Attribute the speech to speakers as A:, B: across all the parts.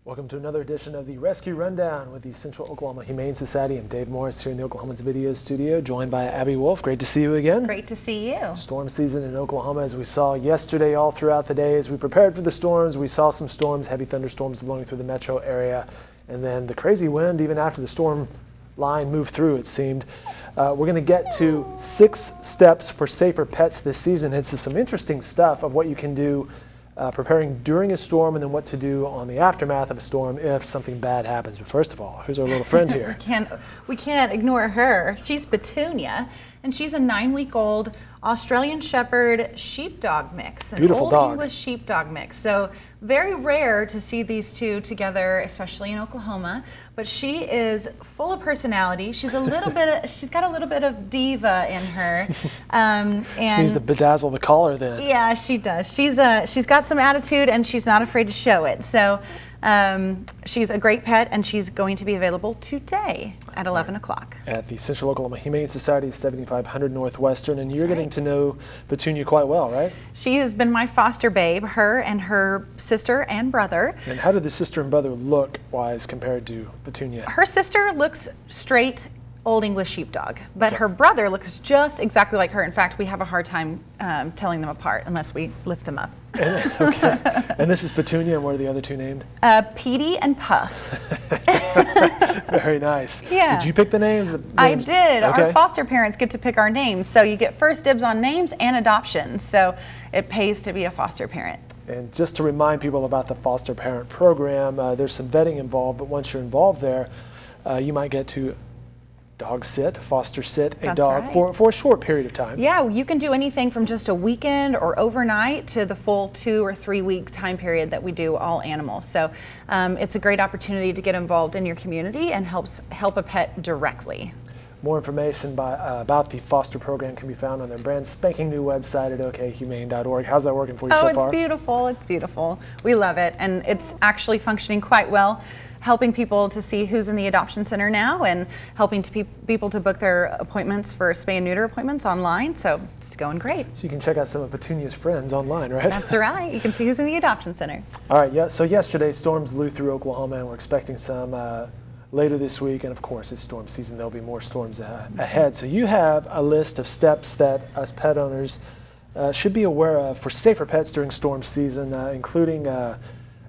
A: Welcome to another edition of the Rescue Rundown with the Central Oklahoma Humane Society. I'm Dave Morris here in the Oklahoman's video studio, joined by Abby Wolf. Great to see you again.
B: Great to see you.
A: Storm season in Oklahoma, as we saw yesterday all throughout the day. As we prepared for the storms, we saw some storms, heavy thunderstorms blowing through the metro area, and then the crazy wind even after the storm line moved through, it seemed. We're going to get to 6 steps for safer pets this season. It's some interesting stuff of what you can do preparing during a storm, and then what to do on the aftermath of a storm if something bad happens. But first of all, who's our little friend here?
B: we can't ignore her. She's Petunia, and she's a 9-week-old Australian Shepherd sheepdog mix.
A: Beautiful
B: Old
A: dog.
B: English sheepdog mix. So very rare to see these two together, especially in Oklahoma. But she is full of personality. She's a little bit. She's got a little bit of diva in her. And
A: she needs to bedazzle the collar then.
B: Yeah, she does. She's got some attitude, and she's not afraid to show it. So she's a great pet, and she's going to be available today at 11 o'clock.
A: At the Central Oklahoma Humane Society, 7500 Northwestern, and you're getting to know Petunia quite well, right?
B: She has been my foster babe, her and her sister and brother.
A: And how did the sister and brother look-wise compared to Petunia?
B: Her sister looks straight Old English sheepdog, but her brother looks just exactly like her. In fact, we have a hard time telling them apart unless we lift them up.
A: Okay. And this is Petunia, and what are the other two named?
B: Petey and Puff.
A: Very nice.
B: Yeah.
A: Did you pick the names?
B: I did.
A: Okay.
B: Our foster parents get to pick our names, so you get first dibs on names and adoptions. So it pays to be a foster parent.
A: And just to remind people about the foster parent program, there's some vetting involved, but once you're involved there, you might get to dog sit, foster sit a dog for a short period of time.
B: Yeah, you can do anything from just a weekend or overnight to the full 2 or 3 week time period that we do all animals. So it's a great opportunity to get involved in your community and help a pet directly.
A: More information about the foster program can be found on their brand spanking new website at okhumane.org. How's that working for you so far?
B: Oh, it's beautiful. It's beautiful. We love it, and it's actually functioning quite well, helping people to see who's in the adoption center now and helping people to book their appointments for spay and neuter appointments online. So it's going great.
A: So you can check out some of Petunia's friends online, right?
B: That's right. You can see who's in the adoption center.
A: All right. Yeah. So yesterday, storms blew through Oklahoma, and we're expecting some later this week. And of course, it's storm season. There'll be more storms ahead. So you have a list of steps that us pet owners should be aware of for safer pets during storm season, including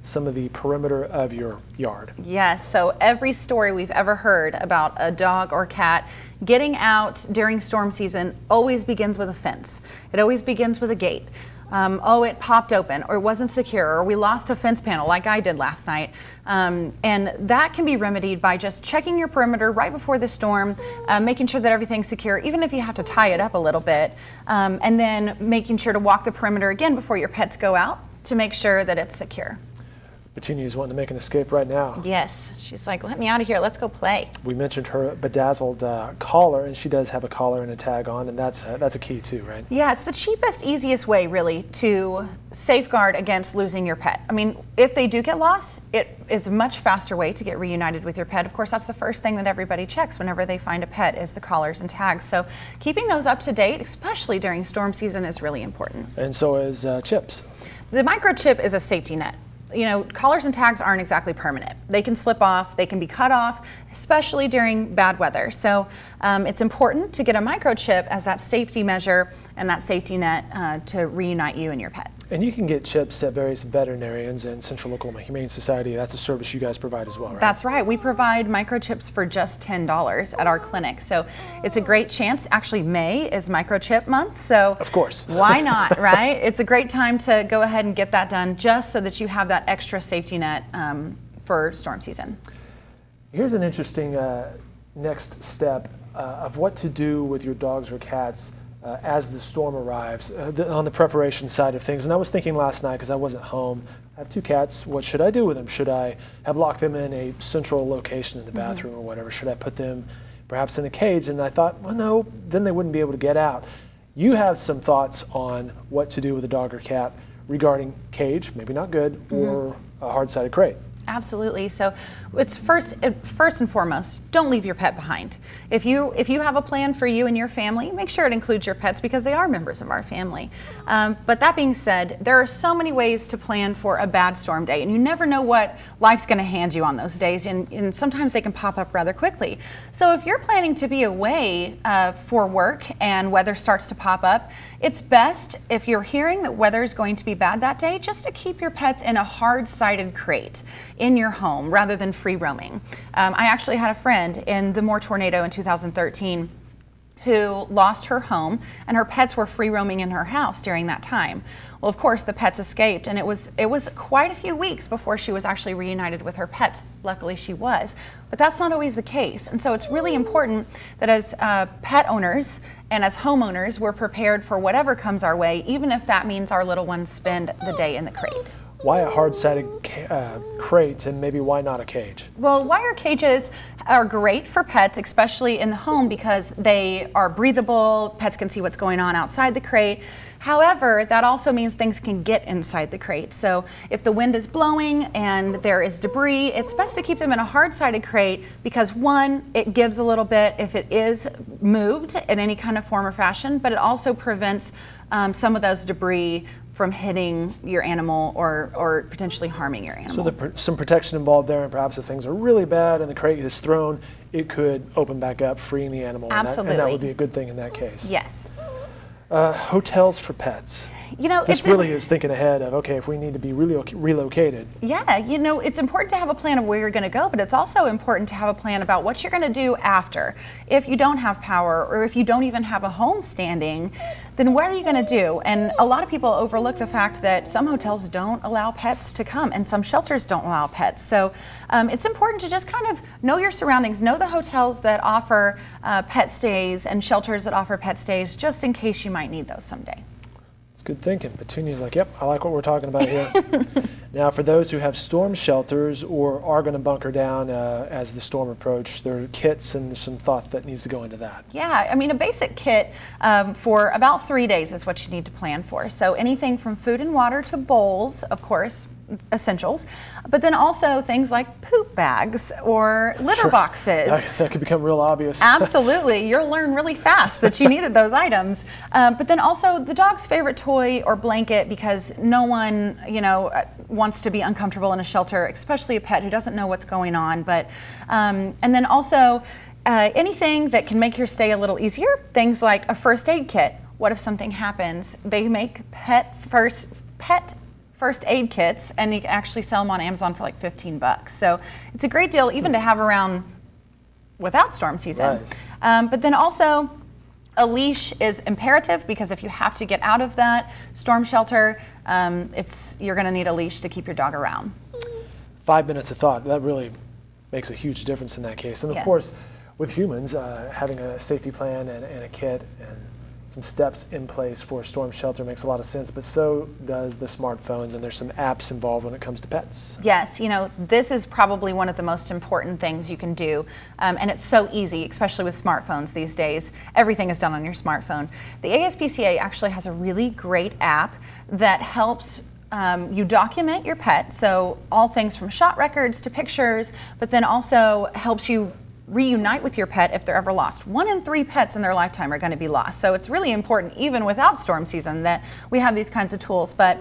A: some of the perimeter of your yard.
B: Yes, so every story we've ever heard about a dog or cat getting out during storm season always begins with a fence. It always begins with a gate. It popped open, or it wasn't secure, or we lost a fence panel like I did last night. And that can be remedied by just checking your perimeter right before the storm, making sure that everything's secure, even if you have to tie it up a little bit, and then making sure to walk the perimeter again before your pets go out to make sure that it's secure.
A: Petunia's wanting to make an escape right now.
B: Yes, she's like, let me out of here, let's go play.
A: We mentioned her bedazzled collar, and she does have a collar and a tag on, and that's a key too, right?
B: Yeah, it's the cheapest, easiest way really to safeguard against losing your pet. I mean, if they do get lost, it is a much faster way to get reunited with your pet. Of course, that's the first thing that everybody checks whenever they find a pet is the collars and tags. So keeping those up to date, especially during storm season, is really important.
A: And so is chips.
B: The microchip is a safety net. You know, collars and tags aren't exactly permanent. They can slip off, they can be cut off, especially during bad weather. So it's important to get a microchip as that safety measure and that safety net to reunite you and your pet.
A: And you can get chips at various veterinarians and Central Oklahoma Humane Society. That's a service you guys provide as well, right?
B: That's right. We provide microchips for just $10 at our clinic. So it's a great chance. Actually, May is microchip month. So
A: of course.
B: Why not, right? It's a great time to go ahead and get that done just so that you have that extra safety net for storm season.
A: Here's an interesting next step of what to do with your dogs or cats as the storm arrives, on the preparation side of things. And I was thinking last night, because I wasn't home, I have 2 cats, what should I do with them? Should I have locked them in a central location in the bathroom or whatever? Should I put them perhaps in a cage? And I thought, well, no, then they wouldn't be able to get out. You have some thoughts on what to do with a dog or cat regarding cage, maybe not good, or a hard-sided crate.
B: Absolutely. So it's first and foremost, don't leave your pet behind. If you have a plan for you and your family, make sure it includes your pets because they are members of our family. But that being said, there are so many ways to plan for a bad storm day, and you never know what life's going to hand you on those days, and sometimes they can pop up rather quickly. So if you're planning to be away for work and weather starts to pop up, it's best if you're hearing that weather is going to be bad that day, just to keep your pets in a hard-sided crate in your home rather than free roaming. I actually had a friend in the Moore tornado in 2013 who lost her home, and her pets were free roaming in her house during that time. Well, of course, the pets escaped, and it was quite a few weeks before she was actually reunited with her pets. Luckily, she was. But that's not always the case. And so it's really important that as pet owners and as homeowners, we're prepared for whatever comes our way, even if that means our little ones spend the day in the crate.
A: Why a hard-sided crate, and maybe why not a cage?
B: Well, wire cages are great for pets, especially in the home, because they are breathable. Pets can see what's going on outside the crate. However, that also means things can get inside the crate. So if the wind is blowing and there is debris, it's best to keep them in a hard-sided crate because, one, it gives a little bit if it is moved in any kind of form or fashion, but it also prevents some of those debris from hitting your animal or potentially harming your animal.
A: So there's some protection involved there, and perhaps if things are really bad and the crate is thrown, it could open back up, freeing the animal.
B: Absolutely.
A: And that would be a good thing in that case.
B: Yes.
A: Hotels for pets.
B: You know,
A: this really is thinking ahead of, okay, if we need to be relocated.
B: Yeah, you know, it's important to have a plan of where you're going to go, but it's also important to have a plan about what you're going to do after. If you don't have power, or if you don't even have a home standing, then what are you going to do? And a lot of people overlook the fact that some hotels don't allow pets to come, and some shelters don't allow pets. So it's important to just kind of know your surroundings, know the hotels that offer pet stays and shelters that offer pet stays, just in case you might need those someday.
A: It's good thinking. Petunia's like, yep, I like what we're talking about here. Now, for those who have storm shelters or are going to bunker down as the storm approaches, there are kits and some thought that needs to go into that.
B: Yeah, I mean, a basic kit for about 3 days is what you need to plan for. So anything from food and water to bowls, of course, essentials, but then also things like poop bags or litter boxes.
A: That could become real obvious.
B: Absolutely. You'll learn really fast that you needed those items. But then also the dog's favorite toy or blanket, because no one, wants to be uncomfortable in a shelter, especially a pet who doesn't know what's going on. But and then also anything that can make your stay a little easier, things like a first aid kit. What if something happens? They make pet first aid kits, and you can actually sell them on Amazon for like $15. So it's a great deal even to have around without storm season.
A: Right.
B: But then also a leash is imperative, because if you have to get out of that storm shelter, you're going to need a leash to keep your dog around.
A: 5 minutes of thought, that really makes a huge difference in that case. And of course, with humans, having a safety plan and a kit and some steps in place for storm shelter makes a lot of sense, but so does the smartphones, and there's some apps involved when it comes to pets.
B: Yes, this is probably one of the most important things you can do, and it's so easy, especially with smartphones these days. Everything is done on your smartphone. The ASPCA actually has a really great app that helps you document your pet, so all things from shot records to pictures, but then also helps you reunite with your pet if they're ever lost. 1 in 3 pets in their lifetime are going to be lost. So it's really important, even without storm season, that we have these kinds of tools. But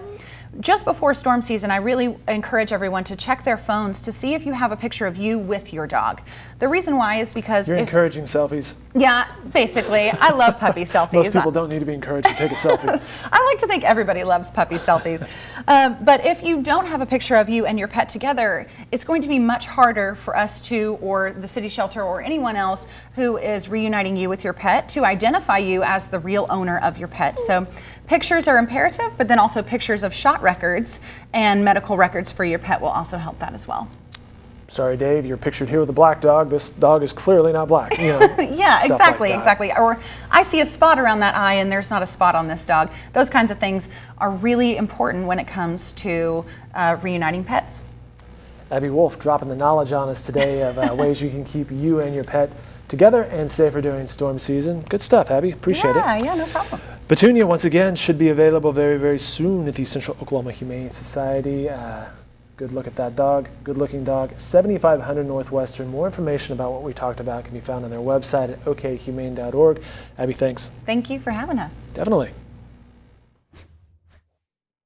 B: just before storm season, I really encourage everyone to check their phones to see if you have a picture of you with your dog. The reason why is because
A: you're encouraging selfies.
B: Yeah, basically. I love puppy selfies.
A: Most people don't need to be encouraged to take a selfie.
B: I like to think everybody loves puppy selfies. But if you don't have a picture of you and your pet together, it's going to be much harder for us to, or the city shelter or anyone else who is reuniting you with your pet, to identify you as the real owner of your pet. So pictures are imperative, but then also pictures of shot records and medical records for your pet will also help that as well.
A: Sorry, Dave, you're pictured here with a black dog. This dog is clearly not black.
B: Yeah, exactly. Or I see a spot around that eye and there's not a spot on this dog. Those kinds of things are really important when it comes to reuniting pets.
A: Abby Wolf dropping the knowledge on us today of ways you can keep you and your pet together and safer during storm season. Good stuff, Abby. Appreciate it.
B: Yeah, no problem.
A: Petunia, once again, should be available very, very soon at the Central Oklahoma Humane Society. Good look at that dog. Good looking dog. 7500 Northwestern. More information about what we talked about can be found on their website at okhumane.org. Abby, thanks.
B: Thank you for having us.
A: Definitely.